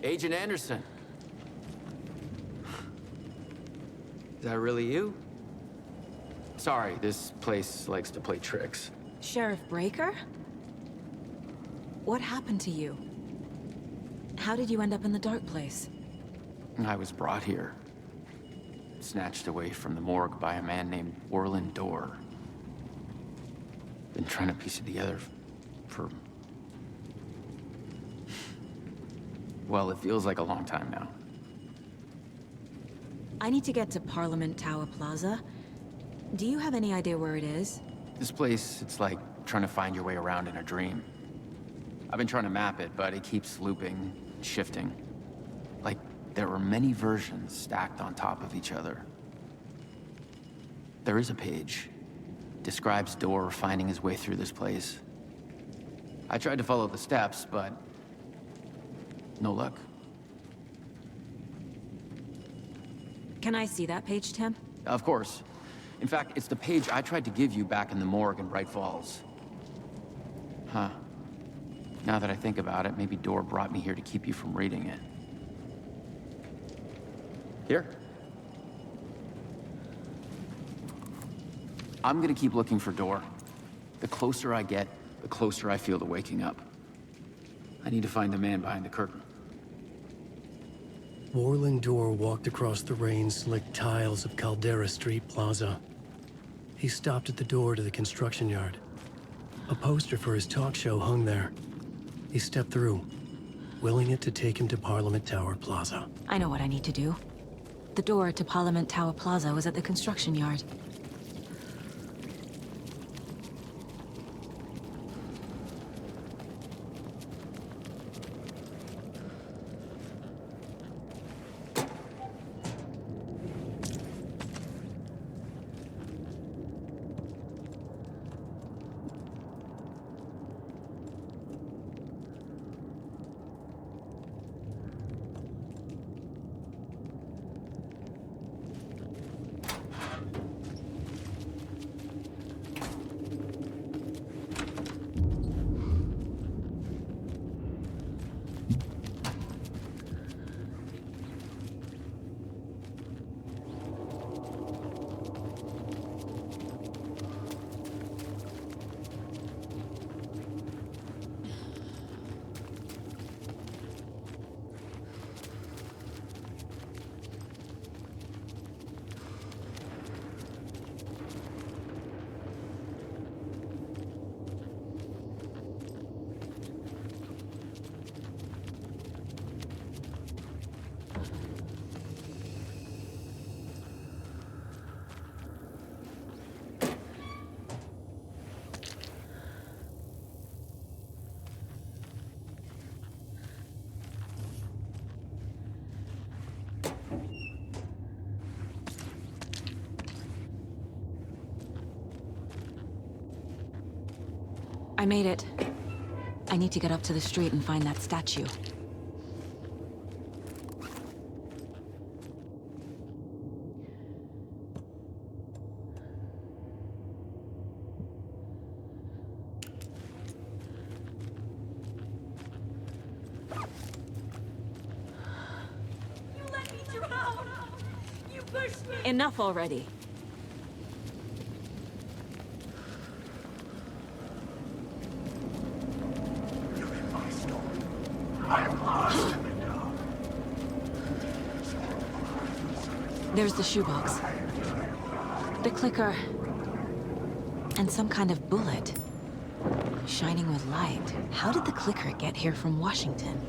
Agent Anderson. Is that really you? Sorry, this place likes to play tricks. Sheriff Breaker? What happened to you? How did you end up in the dark place? I was brought here. Snatched away from the morgue by a man named Orland Dorr. Been trying to piece it together for... well, it feels like a long time now. I need to get to Parliament Tower Plaza. Do you have any idea where it is? This place, it's like trying to find your way around in a dream. I've been trying to map it, but it keeps looping, shifting. Like there were many versions stacked on top of each other. There is a page. Describes Dorr finding his way through this place. I tried to follow the steps, but no luck. Can I see that page, Tim? Of course. In fact, it's the page I tried to give you back in the morgue in Bright Falls. Huh. Now that I think about it, maybe Dorr brought me here to keep you from reading it. Here. I'm gonna keep looking for Dorr. The closer I get, the closer I feel to waking up. I need to find the man behind the curtain. Orland Dorr walked across the rain-slicked tiles of Caldera Street Plaza. He stopped at the door to the construction yard. A poster for his talk show hung there. He stepped through, willing it to take him to Parliament Tower Plaza. I know what I need to do. The door to Parliament Tower Plaza was at the construction yard. I made it. I need to get up to the street and find that statue. You let me drown! You pushed me! Enough already. There's the shoebox. The clicker. And some kind of bullet. Shining with light. How did the clicker get here from Washington?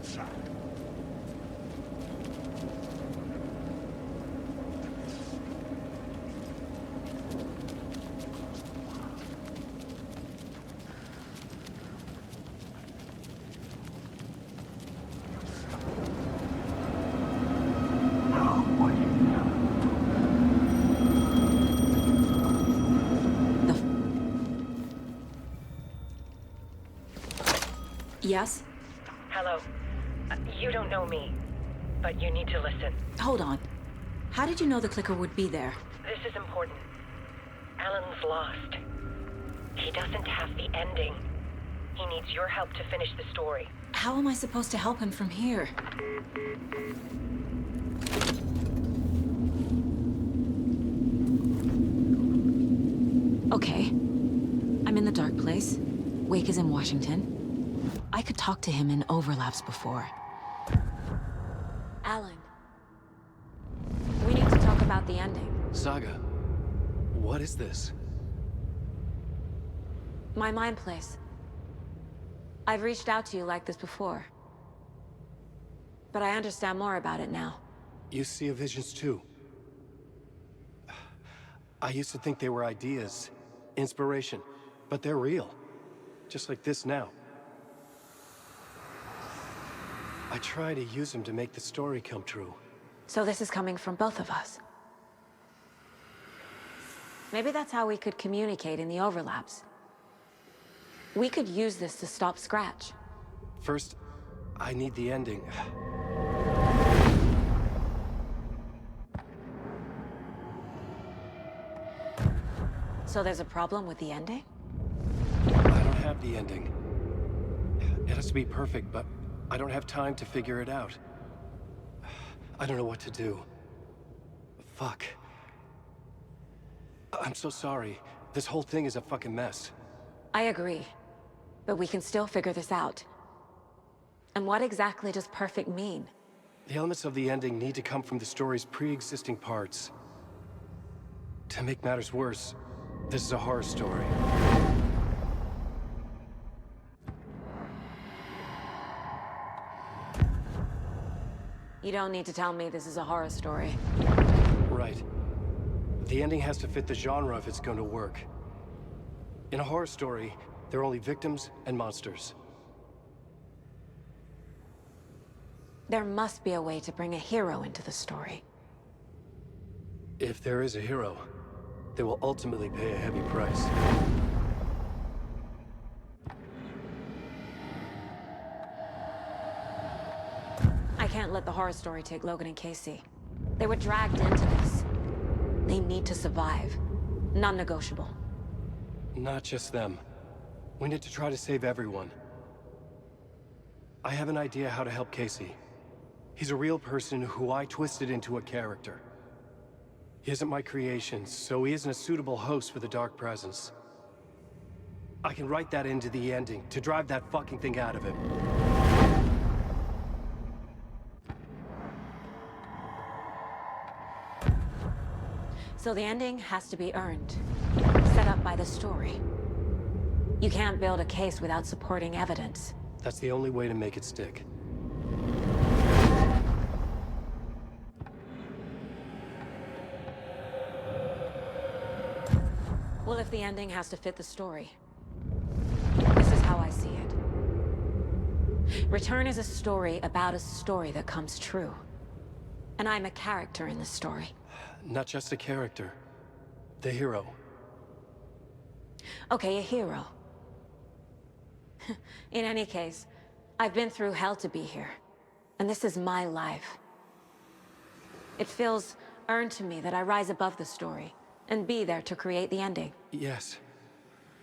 inside. Yes? Hello. You don't know me, but you need to listen. Hold on. How did you know the clicker would be there? This is important. Alan's lost. He doesn't have the ending. He needs your help to finish the story. How am I supposed to help him from here? Okay. I'm in the dark place. Wake is in Washington. I could talk to him in overlaps before. Alan. We need to talk about the ending. Saga, what is this? My mind place. I've reached out to you like this before. But I understand more about it now. You see visions too. I used to think they were ideas, inspiration, but they're real. Just like this now. I try to use them to make the story come true. So this is coming from both of us. Maybe that's how we could communicate in the overlaps. We could use this to stop Scratch. First, I need the ending. So there's a problem with the ending? I don't have the ending. It has to be perfect, but I don't have time to figure it out. I don't know what to do. Fuck. I'm so sorry. This whole thing is a fucking mess. I agree. But we can still figure this out. And what exactly does perfect mean? The elements of the ending need to come from the story's pre-existing parts. To make matters worse, this is a horror story. You don't need to tell me this is a horror story. Right. The ending has to fit the genre if it's going to work. In a horror story, there are only victims and monsters. There must be a way to bring a hero into the story. If there is a hero, they will ultimately pay a heavy price. I can't let the horror story take Logan and Casey. They were dragged into this. They need to survive. Non-negotiable. Not just them. We need to try to save everyone. I have an idea how to help Casey. He's a real person who I twisted into a character. He isn't my creation, so he isn't a suitable host for the Dark Presence. I can write that into the ending to drive that fucking thing out of him. So the ending has to be earned. Set up by the story. You can't build a case without supporting evidence. That's the only way to make it stick. Well, if the ending has to fit the story, this is how I see it. Return is a story about a story that comes true. And I'm a character in this story. Not just a character. The hero. Okay, a hero. In any case, I've been through hell to be here. And this is my life. It feels earned to me that I rise above the story and be there to create the ending. Yes.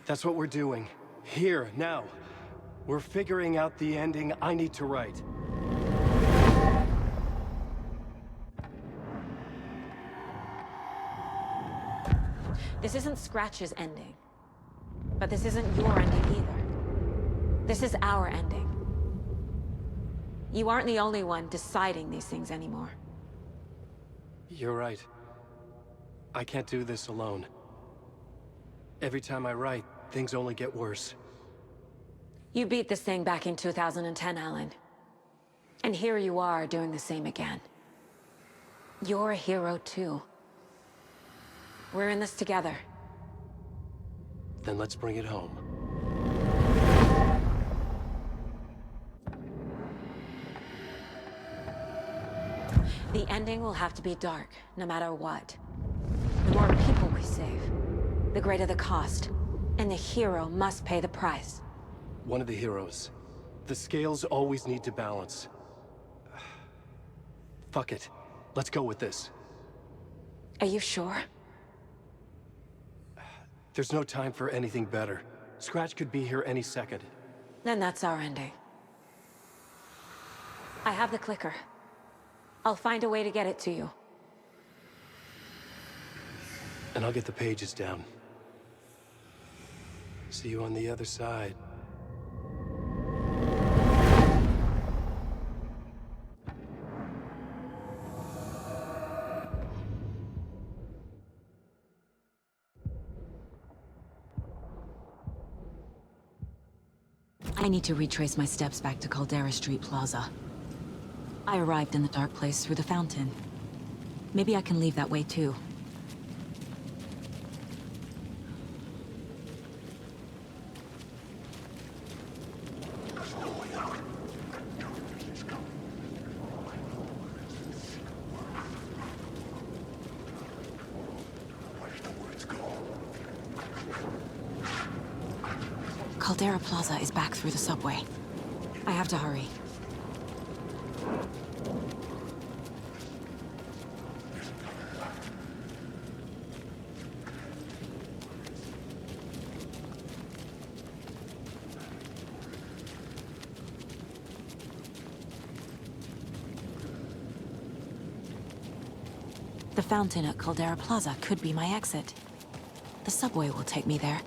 That's what we're doing. Here, now. We're figuring out the ending I need to write. This isn't Scratch's ending. But this isn't your ending either. This is our ending. You aren't the only one deciding these things anymore. You're right. I can't do this alone. Every time I write, things only get worse. You beat this thing back in 2010, Alan. And here you are doing the same again. You're a hero too. We're in this together. Then let's bring it home. The ending will have to be dark, no matter what. The more people we save, the greater the cost. And the hero must pay the price. One of the heroes. The scales always need to balance. Fuck it. Let's go with this. Are you sure? There's no time for anything better. Scratch could be here any second. Then that's our ending. I have the clicker. I'll find a way to get it to you. And I'll get the pages down. See you on the other side. I need to retrace my steps back to Caldera Street Plaza. I arrived in the dark place through the fountain. Maybe I can leave that way too. Caldera Plaza is back through the subway. I have to hurry. The fountain at Caldera Plaza could be my exit. The subway will take me there.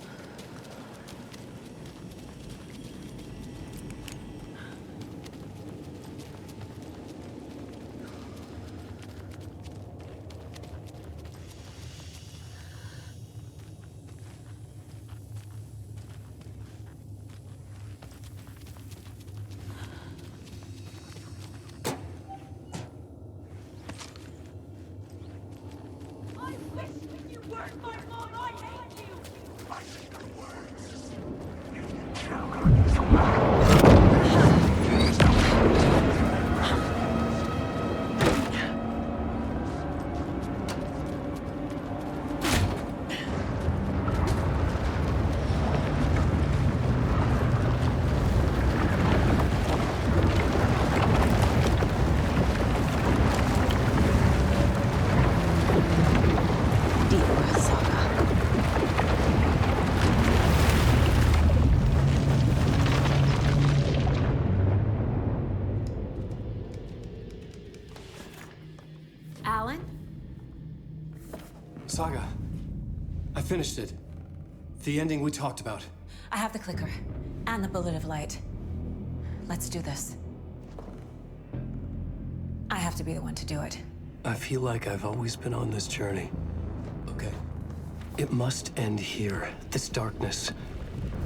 Saga, I finished it. The ending we talked about. I have the clicker and the bullet of light. Let's do this. I have to be the one to do it. I feel like I've always been on this journey. Okay. It must end here, this darkness.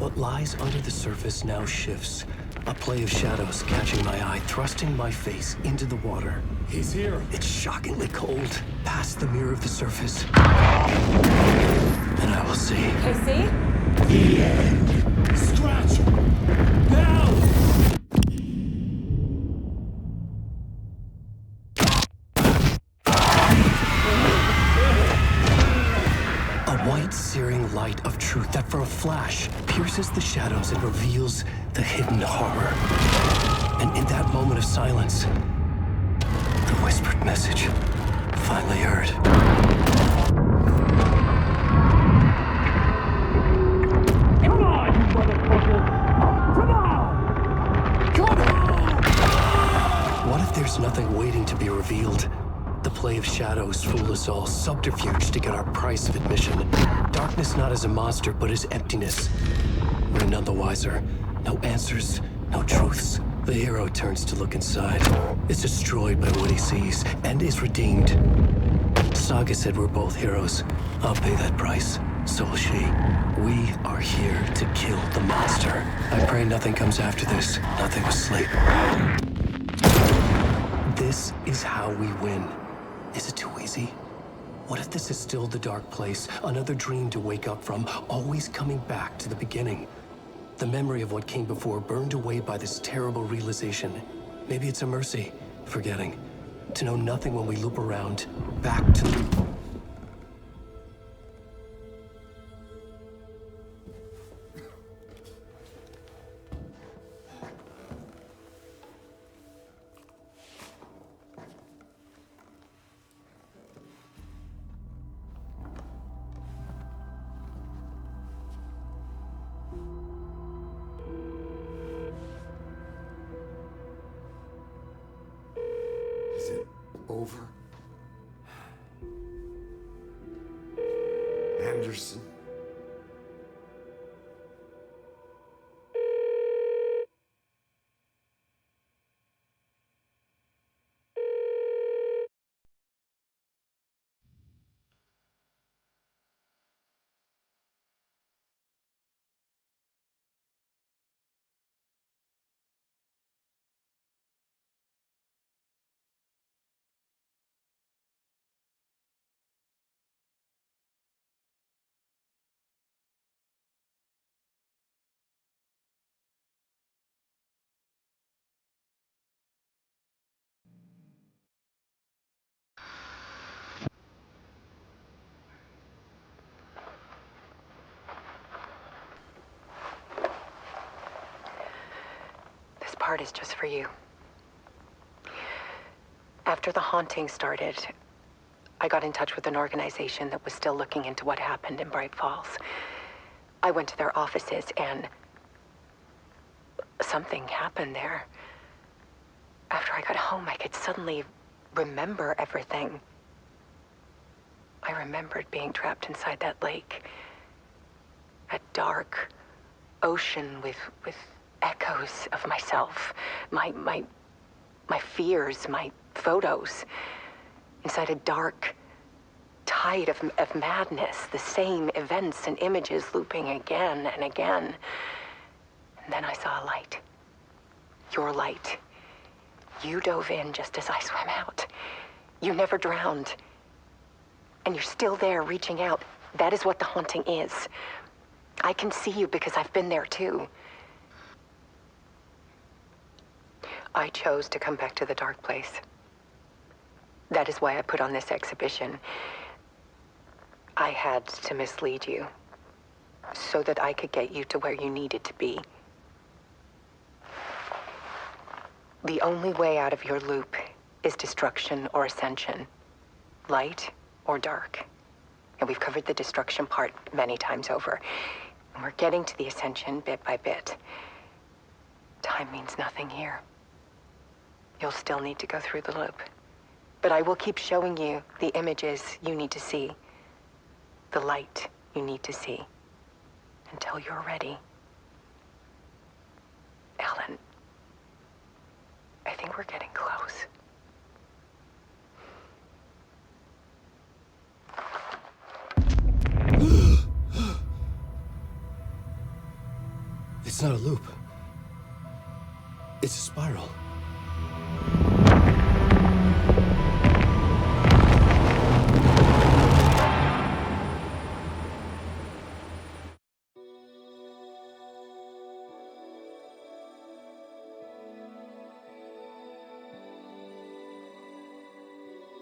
What lies under the surface now shifts. A play of shadows catching my eye, thrusting my face into the water. He's here. It's shockingly cold, past the mirror of the surface. And I will see. KC? The end. Scratch! Now! A white, searing light of truth that for a flash pierces the shadows and reveals the hidden horror. And in that moment of silence, the whispered message finally heard. Come on, you motherfucker! Come on! Come on! What if there's nothing waiting to be revealed? The play of shadows fool us all, subterfuge to get our price of admission. Darkness not as a monster, but as emptiness. We're none the wiser. No answers, no truths. The hero turns to look inside. Is destroyed by what he sees, and is redeemed. Saga said we're both heroes. I'll pay that price. So will she. We are here to kill the monster. I pray nothing comes after this. Nothing but sleep. This is how we win. Is it too easy? What if this is still the dark place, another dream to wake up from, always coming back to the beginning? The memory of what came before burned away by this terrible realization. Maybe it's a mercy, forgetting. To know nothing when we loop around, back to... Is it over? Anderson? This part is just for you. After the haunting started, I got in touch with an organization that was still looking into what happened in Bright Falls. I went to their offices and something happened there. After I got home, I could suddenly remember everything. I remembered being trapped inside that lake. A dark ocean with echoes of myself, my fears, my photos, inside a dark tide of madness, the same events and images looping again and again. And then I saw a light. Your light. You dove in just as I swam out. You never drowned. And you're still there reaching out. That is what the haunting is. I can see you because I've been there too. I chose to come back to the dark place. That is why I put on this exhibition. I had to mislead you, so that I could get you to where you needed to be. The only way out of your loop is destruction or ascension, light or dark. And we've covered the destruction part many times over. And we're getting to the ascension bit by bit. Time means nothing here. You'll still need to go through the loop. But I will keep showing you the images you need to see, the light you need to see, until you're ready. Alan, I think we're getting close. It's not a loop. It's a spiral.